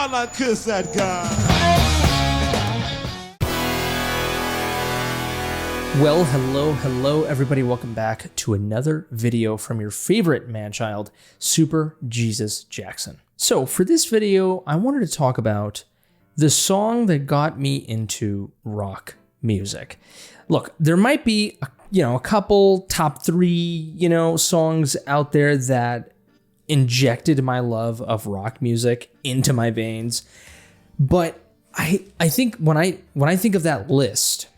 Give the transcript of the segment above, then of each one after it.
while I kiss that guy. Well, hello, everybody. Welcome back to another video from your favorite man-child, Super Jesus Jackson. So for this video, I wanted to talk about the song that got me into rock music. Look, there might be, a couple top three, songs out there that injected my love of rock music into my veins. But I think when I think of that list,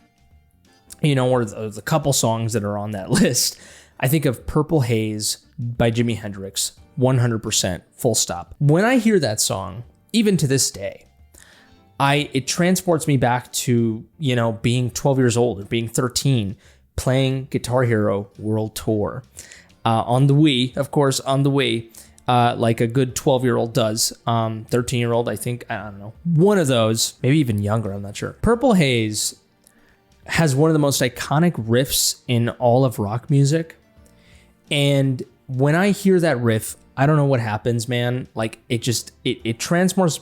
or the couple songs that are on that list, I think of Purple Haze by Jimi Hendrix, 100%, full stop. When I hear that song, even to this day, it transports me back to, being 12 years old or being 13, playing Guitar Hero World Tour on the Wii, of course, like a good 12-year-old does. 13-year-old, I think, I don't know, one of those, maybe even younger, I'm not sure. Purple Haze has one of the most iconic riffs in all of rock music. And when I hear that riff, I don't know what happens, man. Like it transports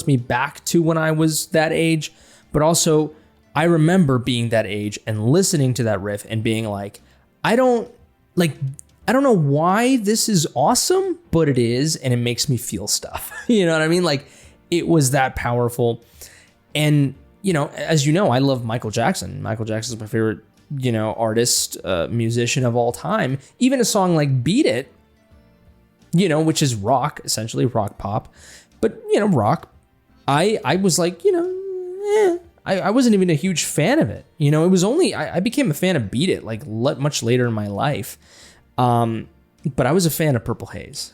me back to when I was that age, but also I remember being that age and listening to that riff and being like, I don't know why this is awesome, but it is, and it makes me feel stuff. You know what I mean? Like it was that powerful. And as you know, I love Michael Jackson. Michael Jackson's my favorite, artist, musician of all time. Even a song like Beat It, which is rock, essentially rock pop, but, rock. I was like, I wasn't even a huge fan of it. It was only, I became a fan of Beat It like much later in my life. But I was a fan of Purple Haze.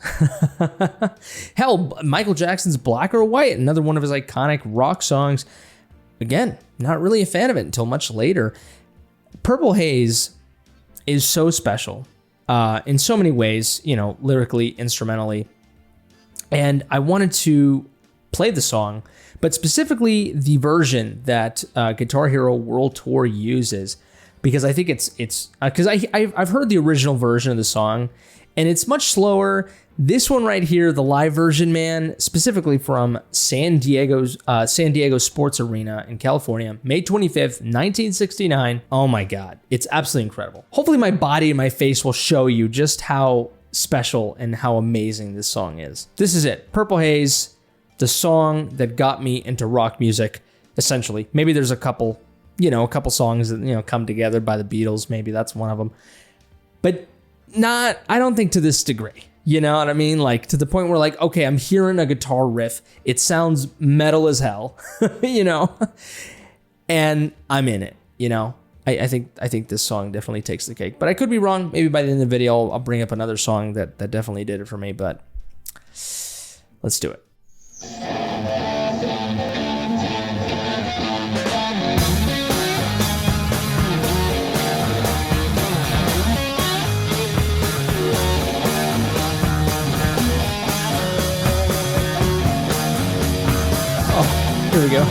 Hell, Michael Jackson's Black or White, another one of his iconic rock songs. Again, not really a fan of it until much later. Purple Haze is so special in so many ways, lyrically, instrumentally. And I wanted to play the song, but specifically the version that Guitar Hero World Tour uses, because I think it's because I've heard the original version of the song, and it's much slower. This one right here, the live version, man, specifically from San Diego Sports Arena in California, May 25th, 1969. Oh my God, it's absolutely incredible. Hopefully my body and my face will show you just how special and how amazing this song is. This is it, Purple Haze, the song that got me into rock music, essentially. Maybe there's a couple songs that, come together by the Beatles. Maybe that's one of them. But I don't think to this degree. You know what I mean? Like to the point where like, okay, I'm hearing a guitar riff. It sounds metal as hell, and I'm in it, I think this song definitely takes the cake, but I could be wrong. Maybe by the end of the video, I'll bring up another song that definitely did it for me, but let's do it. Here we go.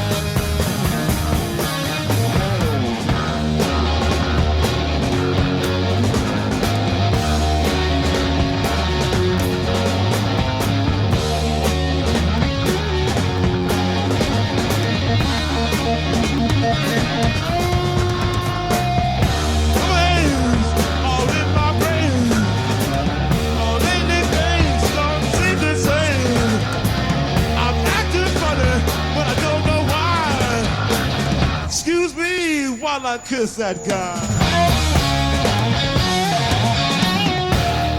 While I kiss that guy.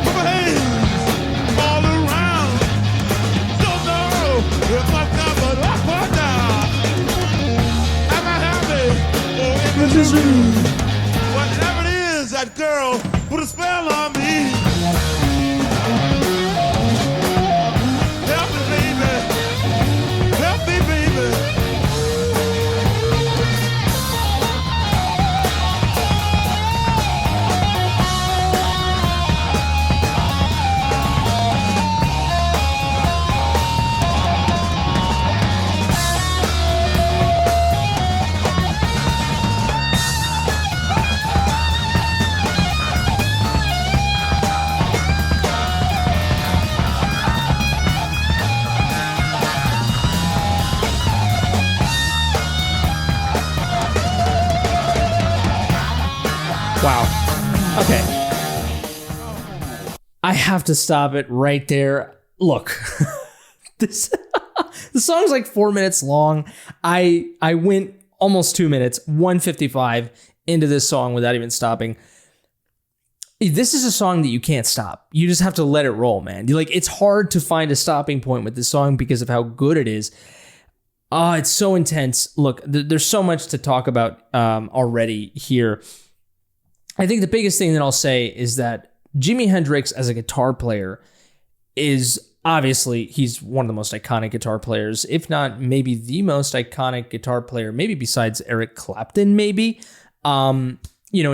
Purple haze all around. Don't know if I'm covered up or down. Am I happy or in the misery? Whatever it is, that girl put a spell on me. Help me, baby. Help me, baby. Okay. I have to stop it right there. Look, this the song's like 4 minutes long. I went almost 2 minutes, 1:55 into this song without even stopping. This is a song that you can't stop. You just have to let it roll, man. It's hard to find a stopping point with this song because of how good it is. It's so intense. Look, there's so much to talk about already here. I think the biggest thing that I'll say is that Jimi Hendrix as a guitar player is obviously, he's one of the most iconic guitar players, if not maybe the most iconic guitar player, maybe besides Eric Clapton, maybe. In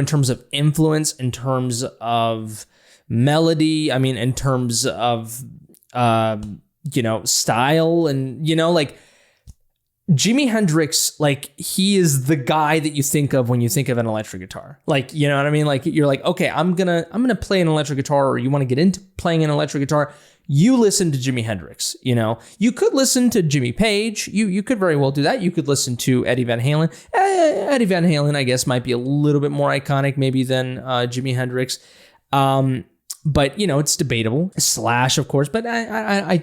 terms of influence, in terms of melody, in terms of, style and, Jimi Hendrix, he is the guy that you think of when you think of an electric guitar. You know what I mean? You're like, okay, I'm gonna play an electric guitar, or you want to get into playing an electric guitar. You listen to Jimi Hendrix, You could listen to Jimmy Page. You could very well do that. You could listen to Eddie Van Halen. Eddie Van Halen, I guess, might be a little bit more iconic maybe than Jimi Hendrix. But, it's debatable. Slash, of course. But I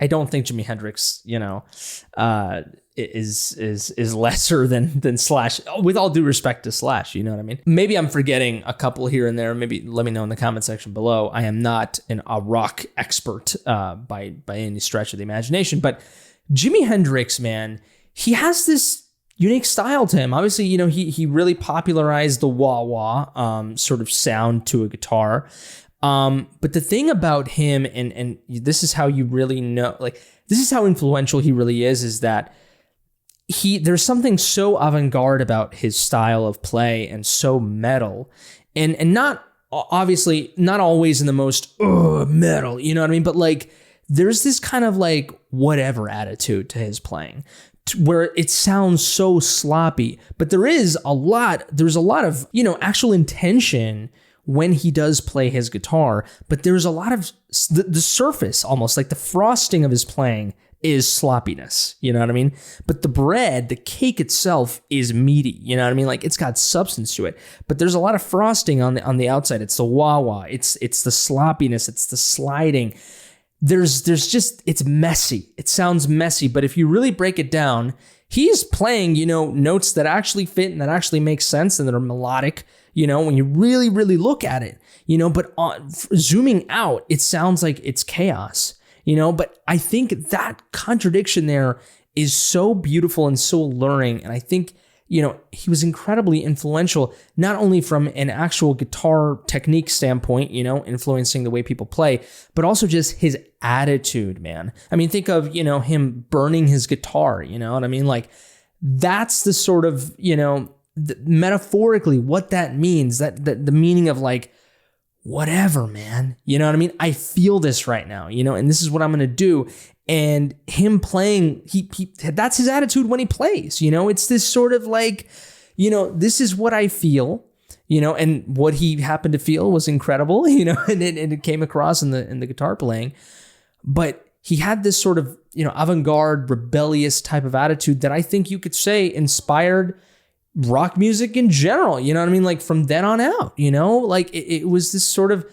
don't think Jimi Hendrix, is lesser than Slash, with all due respect to Slash, you know what I mean? Maybe I'm forgetting a couple here and there. Maybe let me know in the comment section below. I am not a rock expert by any stretch of the imagination, but Jimi Hendrix, man, he has this unique style to him. Obviously, he really popularized the wah-wah sort of sound to a guitar. But the thing about him, and this is how you really know, this is how influential he really is that there's something so avant-garde about his style of play and so metal, and not obviously not always in the most metal, you know what I mean? But there's this kind of whatever attitude to his playing, where it sounds so sloppy, but there's a lot of, actual intention when he does play his guitar, but there's a lot of the surface, almost the frosting of his playing is sloppiness, you know what I mean? But the cake itself is meaty, you know what I mean? It's got substance to it, but there's a lot of frosting on the outside. It's the wah-wah, it's the sloppiness, it's the sliding. There's just, it's messy. It sounds messy, but if you really break it down, he's playing, notes that actually fit and that actually make sense and that are melodic, when you really, really look at it, but zooming out, it sounds like it's chaos, but I think that contradiction there is so beautiful and so alluring. And I think, he was incredibly influential, not only from an actual guitar technique standpoint, influencing the way people play, but also just his attitude, man. Think of, him burning his guitar, you know what I mean? That's the sort of, metaphorically what that means, that the meaning of whatever, man, you know what I mean? I feel this right now, and this is what I'm going to do. And him playing, he that's his attitude when he plays, it's this sort of this is what I feel, and what he happened to feel was incredible, and it came across in the guitar playing. But he had this sort of, avant-garde, rebellious type of attitude that I think you could say inspired rock music in general, you know what I mean? From then on out, it was this sort of,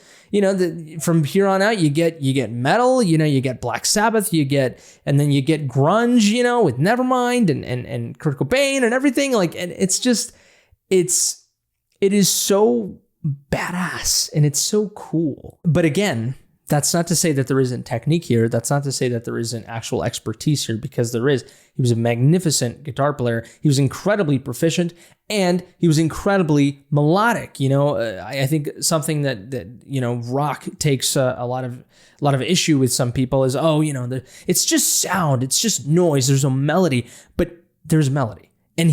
from here on out, you get metal, you get Black Sabbath, and then you get grunge, with Nevermind and Kurt Cobain and everything. And it's just, it is so badass and it's so cool. But again, that's not to say that there isn't technique here. That's not to say that there isn't actual expertise here, because there is. He was a magnificent guitar player. He was incredibly proficient, and he was incredibly melodic. I think something that rock takes a lot of issue with some people is, it's just sound, it's just noise. There's no melody, but there's melody. And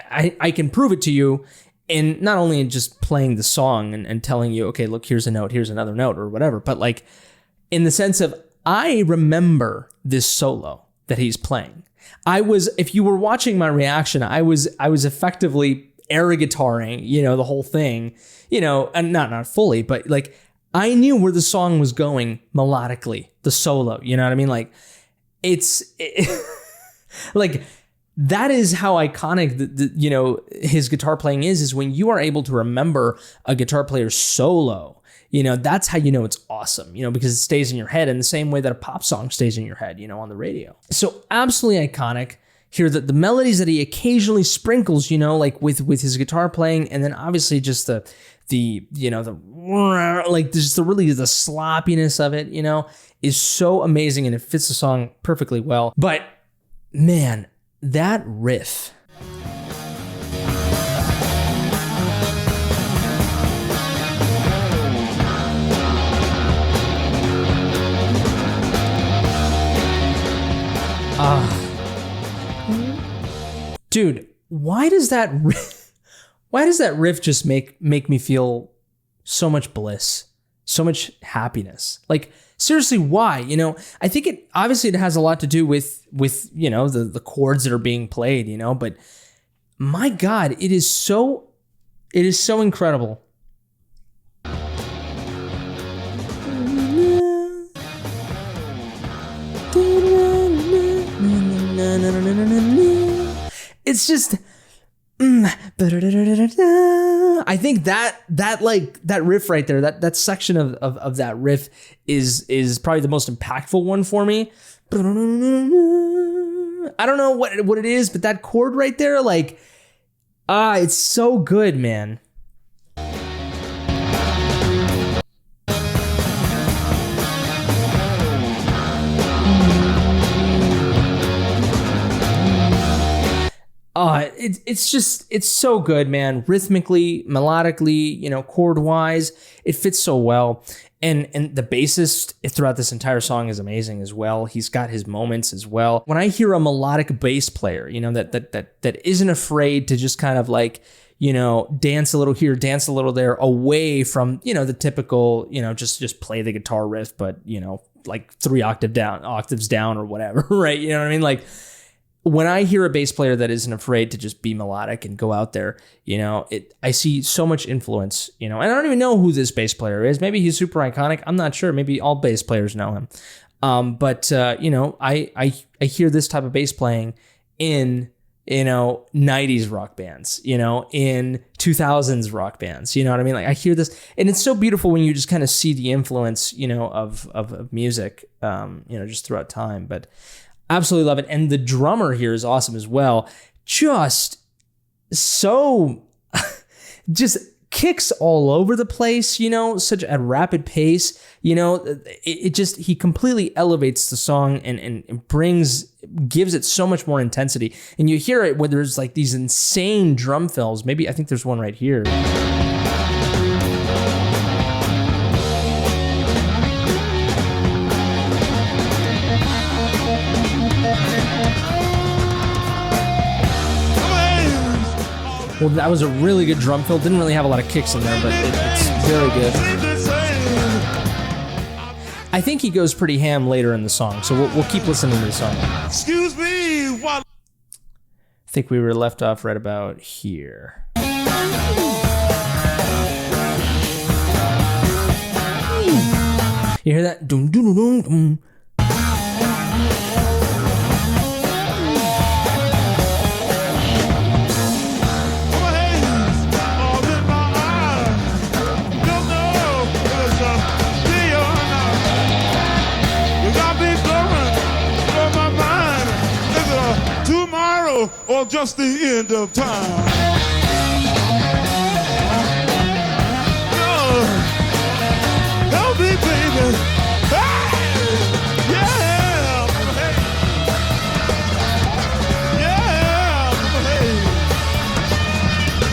I can prove it to you. And not only in just playing the song and telling you, okay, look, here's a note, here's another note or whatever, but in the sense of, I remember this solo that he's playing. If you were watching my reaction, I was effectively air guitaring, the whole thing, and not fully, but I knew where the song was going melodically, the solo, you know what I mean? that is how iconic his guitar playing is when you are able to remember a guitar player's solo. That's how it's awesome, because it stays in your head in the same way that a pop song stays in your head, on the radio. So absolutely iconic. Here, the melodies that he occasionally sprinkles, like with his guitar playing, and then obviously just the sloppiness of it, is so amazing, and it fits the song perfectly well. But man, that riff. Dude, why does that riff just make me feel so much bliss, so much happiness? Like, seriously, why? I think it has a lot to do with the chords that are being played, but my God, it is so incredible. It's just, I think that riff right there, that section of that riff is probably the most impactful one for me. I don't know what it is, but that chord right there, it's so good, man. It's so good, man. Rhythmically, melodically, chord wise, it fits so well. And the bassist throughout this entire song is amazing as well. He's got his moments as well. When I hear a melodic bass player, that isn't afraid to just kind of dance a little here, dance a little there, away from, the typical, just play the guitar riff, but, 3 octaves down or whatever, right? You know what I mean? When I hear a bass player that isn't afraid to just be melodic and go out there, I see so much influence, and I don't even know who this bass player is. Maybe he's super iconic. I'm not sure. Maybe all bass players know him. But I hear this type of bass playing in, 90s rock bands, in 2000s rock bands, you know what I mean? I hear this, and it's so beautiful when you just kind of see the influence, of music, just throughout time. But absolutely love it. And the drummer here is awesome as well. Just so, just kicks all over the place, such a rapid pace, he completely elevates the song and gives it so much more intensity. And you hear it when there's these insane drum fills. Maybe, I think there's one right here. Well, that was a really good drum fill. Didn't really have a lot of kicks in there, but it's very good. I think he goes pretty ham later in the song, so we'll keep listening to the song. Excuse me, what? I think we were left off right about here. You hear that? Dum dum dum dum. Or just the end of time. No, help me, baby. Hey! Yeah! Hey! Yeah! Hey!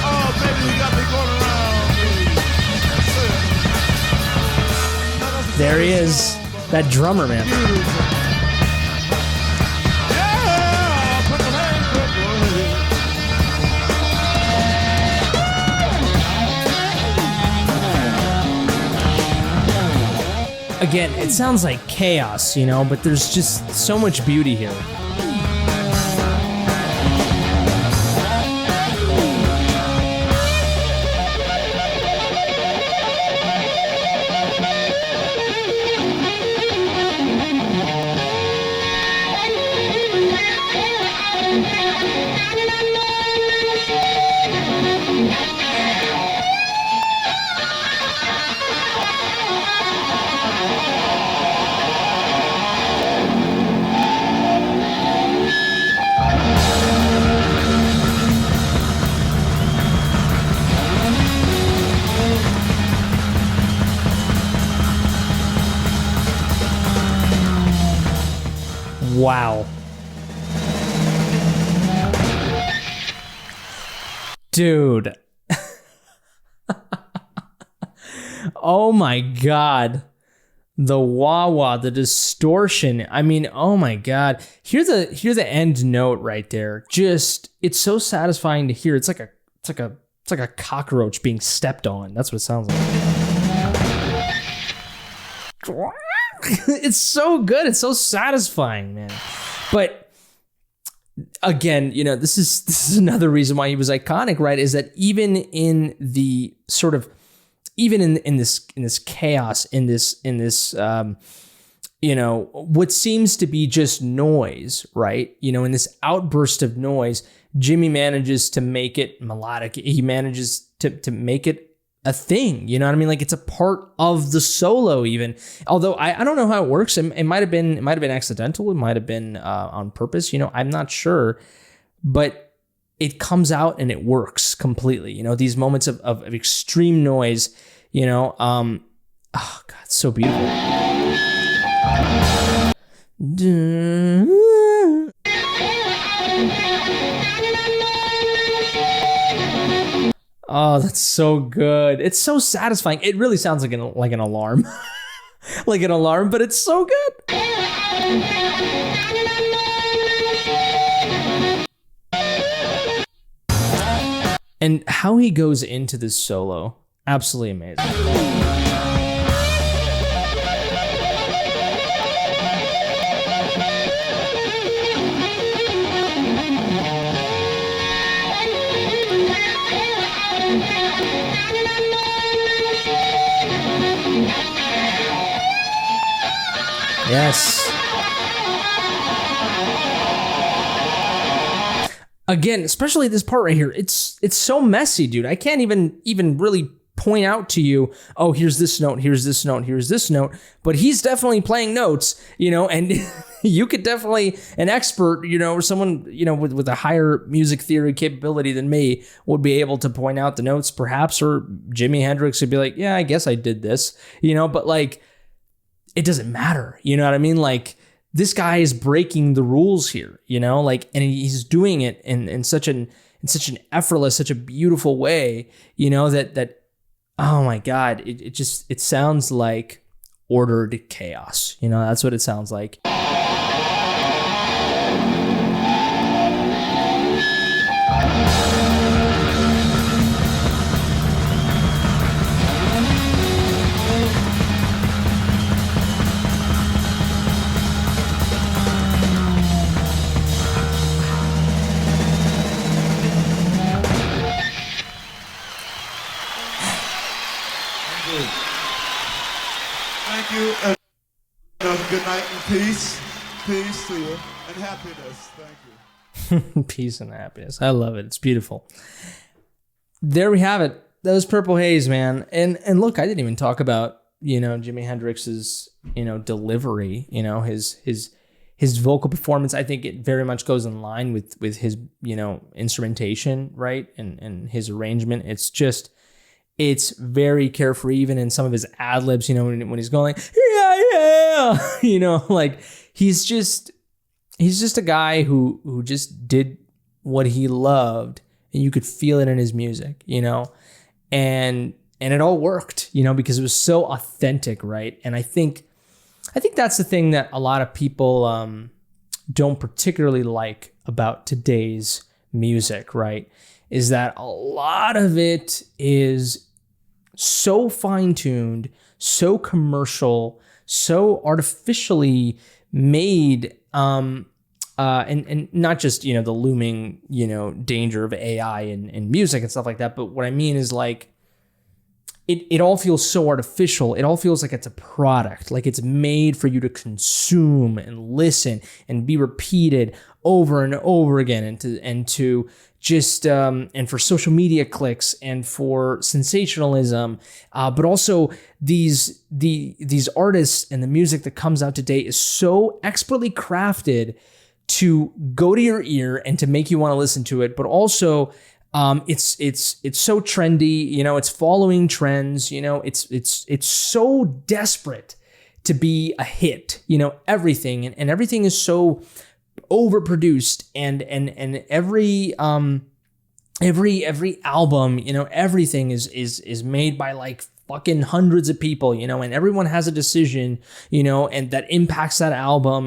Oh, baby, you got me going around. There he is, that drummer, man. Again, it sounds like chaos, but there's just so much beauty here. Wow. Dude. Oh my God. The wah-wah, the distortion. I mean, oh my God. Hear the end note right there. Just, it's so satisfying to hear. It's like a cockroach being stepped on. That's what it sounds like. It's so good. It's so satisfying, man. But again, you know, this is another reason why he was iconic, right? Is that even in the sort of, even in this chaos, in this you know, what seems to be just noise, right? You know, in this outburst of noise, Jimmy manages to make it melodic. He manages to make it a thing. You know what I mean? Like, it's a part of the solo, even. Although I don't know how it works. It might have been accidental. It might have been on purpose. You know, I'm not sure, but it comes out and it works completely. You know, these moments of extreme noise, you know, oh God, it's so beautiful. Oh, that's so good. It's so satisfying. It really sounds like an alarm. Like an alarm, but it's so good. And how he goes into this solo, absolutely amazing. Yes. Again, especially this part right here, it's so messy, dude. I can't even really point out to you, oh, here's this note, here's this note, here's this note. But he's definitely playing notes, you know, and you could definitely, an expert, you know, or someone, you know, with a higher music theory capability than me would be able to point out the notes, perhaps, or Jimi Hendrix would be like, yeah, I guess I did this, you know, but like, it doesn't matter, you know what I mean? Like, this guy is breaking the rules here, you know, like, and he's doing it in such an effortless, such a beautiful way, you know, that oh my God, it sounds like ordered chaos, you know, that's what it sounds like. Thank you, and good night and peace. Peace to you, and happiness. Thank you. Peace and happiness. I love it. It's beautiful. There we have it. That was Purple Haze, man. And look, I didn't even talk about, you know, Jimi Hendrix's, you know, delivery, you know, his vocal performance. I think it very much goes in line with his, you know, instrumentation, right? And his arrangement. It's very carefree, even in some of his ad libs, you know, when he's going like, yeah, you know, like he's just a guy who just did what he loved, and you could feel it in his music, you know, and it all worked, you know, because it was so authentic, right? And I think that's the thing that a lot of people don't particularly like about today's music, right? Is that a lot of it is so fine-tuned, so commercial, so artificially made, and not just, you know, the looming, you know, danger of AI and music and stuff like that, but what I mean is like, it all feels so artificial. It all feels like it's a product, like it's made for you to consume and listen and be repeated over and over again, and to just and for social media clicks and for sensationalism, but also these artists and the music that comes out today is so expertly crafted to go to your ear and to make you want to listen to it, but also it's so trendy, you know, it's following trends, you know, it's so desperate to be a hit, you know, everything. And everything is so overproduced and every album, you know, everything is made by like fucking hundreds of people, you know, and everyone has a decision, you know, and that impacts that album,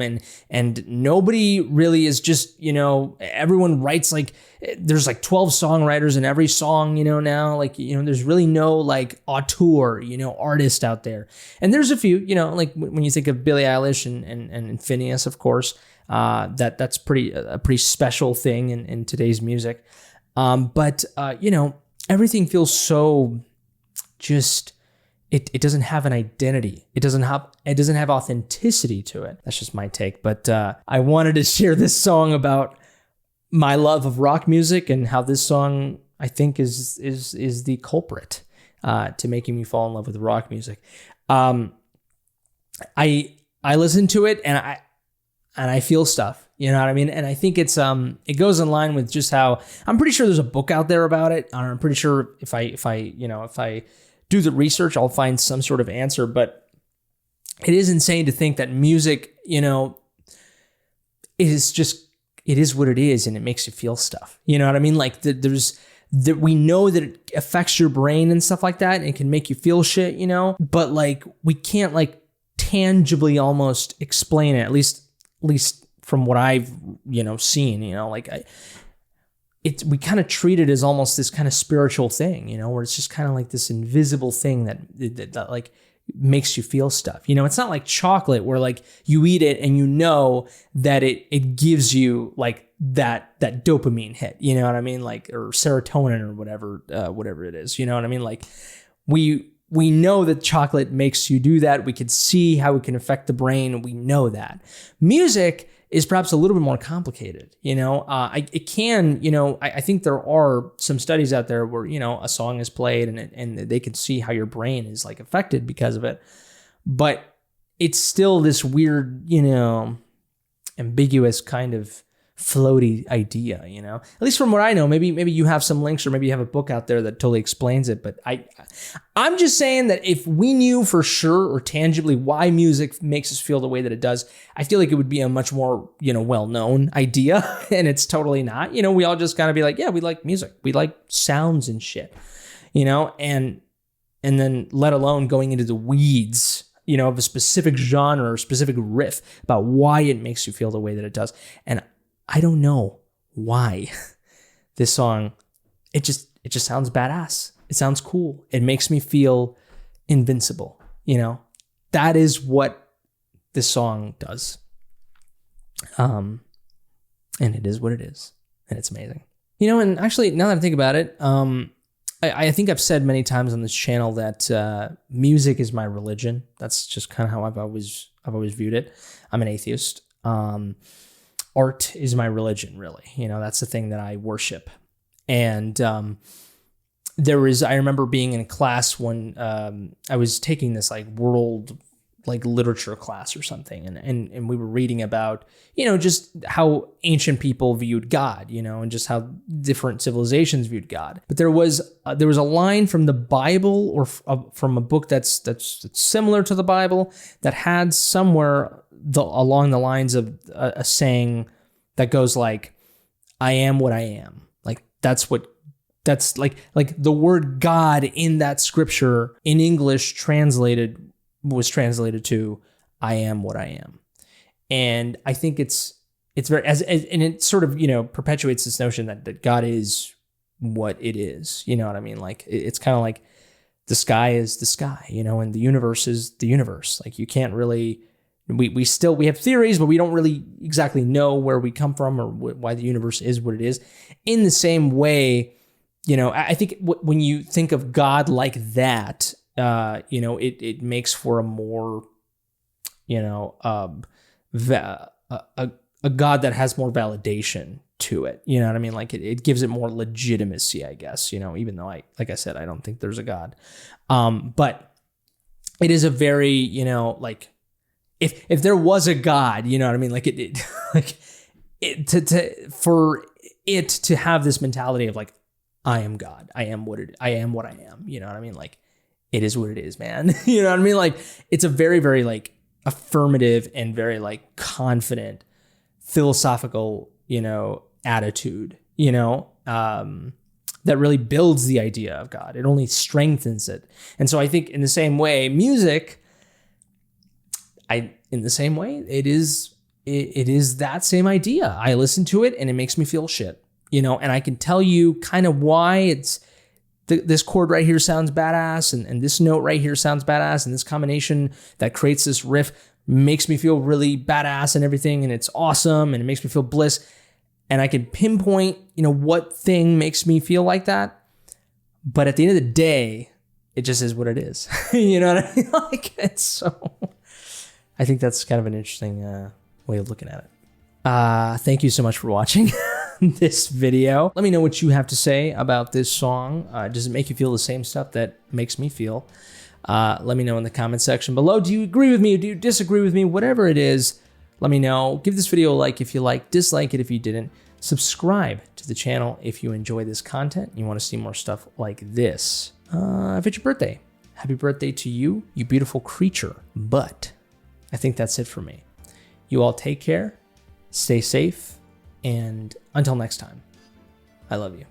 and nobody really is just, you know, everyone writes like, there's like 12 songwriters in every song, you know, now, like, you know, there's really no like auteur, you know, artist out there. And there's a few, you know, like when you think of Billie Eilish and Phineas, of course, that's a pretty special thing in today's music. But you know, everything feels so just, it doesn't have an identity. It doesn't have authenticity to it. That's just my take. But I wanted to share this song about my love of rock music and how this song, I think, is the culprit to making me fall in love with rock music. I listen to it and I feel stuff. You know what I mean? And I think it goes in line with just how, I'm pretty sure there's a book out there about it. I'm pretty sure if I do the research, I'll find some sort of answer. But it is insane to think that music, you know, it is what it is, and it makes you feel stuff. You know what I mean? Like we know that it affects your brain and stuff like that, and it can make you feel shit, you know, but like we can't like tangibly almost explain it, at least from what I've, you know, seen, you know, like we kind of treat it as almost this kind of spiritual thing, you know, where it's just kind of like this invisible thing that like makes you feel stuff. You know, it's not like chocolate where like you eat it and you know that it gives you like that dopamine hit, you know what I mean? Like, or serotonin or whatever it is, you know what I mean? Like we know that chocolate makes you do that. We can see how it can affect the brain. We know that. Music is perhaps a little bit more complicated, you know. I think there are some studies out there where, you know, a song is played and they can see how your brain is like affected because of it, but it's still this weird, you know, ambiguous kind of floaty idea, you know, at least from what I know. Maybe you have some links, or maybe you have a book out there that totally explains it. But I'm just saying that if we knew for sure or tangibly why music makes us feel the way that it does, I feel like it would be a much more, you know, well-known idea. And it's totally not. You know, we all just gotta be like, yeah, we like music, we like sounds and shit, you know, and then let alone going into the weeds, you know, of a specific genre or specific riff about why it makes you feel the way that it does. And I don't know why this song, it just sounds badass. It sounds cool. It makes me feel invincible. You know, that is what this song does. And it is what it is. And it's amazing. You know, and actually, now that I think about it, I think I've said many times on this channel that music is my religion. That's just kind of how I've always viewed it. I'm an atheist. Art is my religion, really. You know, that's the thing that I worship. And I remember being in a class when I was taking this like world like literature class or something, and we were reading about, you know, just how ancient people viewed God, you know, and just how different civilizations viewed God. But there was a line from the Bible or from a book that's similar to the Bible that had somewhere along the lines of a saying that goes like, I am what I am. Like that's like the word God in that scripture in English was translated to I am what I am. And I think it's very, and it sort of, you know, perpetuates this notion that God is what it is. You know what I mean? Like it's kind of like the sky is the sky, you know, and the universe is the universe. Like you can't really, we have theories, but we don't really exactly know where we come from or why the universe is what it is. In the same way, you know, I think when you think of God like that, you know, it makes for a more, you know, a God that has more validation to it. You know what I mean? Like it gives it more legitimacy, I guess, you know, even though like I said, I don't think there's a God. But it is a very, you know, like if there was a God, you know what I mean? Like for it to have this mentality of like, I am God. I am what I am. You know what I mean? Like it is what it is, man. You know what I mean? Like it's a very, very like affirmative and very like confident philosophical, attitude, that really builds the idea of God. It only strengthens it. And so I think in the same way, music, it is that same idea. I listen to it and it makes me feel shit, and I can tell you kind of why it's this chord right here sounds badass, and this note right here sounds badass, and this combination that creates this riff makes me feel really badass and everything, and it's awesome, and it makes me feel bliss. And I can pinpoint, what thing makes me feel like that. But at the end of the day, it just is what it is. You know what I mean? Like, it's so. I think that's kind of an interesting way of looking at it. Thank you so much for watching this video. Let me know what you have to say about this song. Does it make you feel the same stuff that makes me feel? Let me know in the comment section below. Do you agree with me? Do you disagree with me? Whatever it is, let me know. Give this video a like if you like, dislike it if you didn't. Subscribe to the channel if you enjoy this content and you want to see more stuff like this. If it's your birthday, happy birthday to you, you beautiful creature. But I think that's it for me. You all take care, stay safe, and until next time, I love you.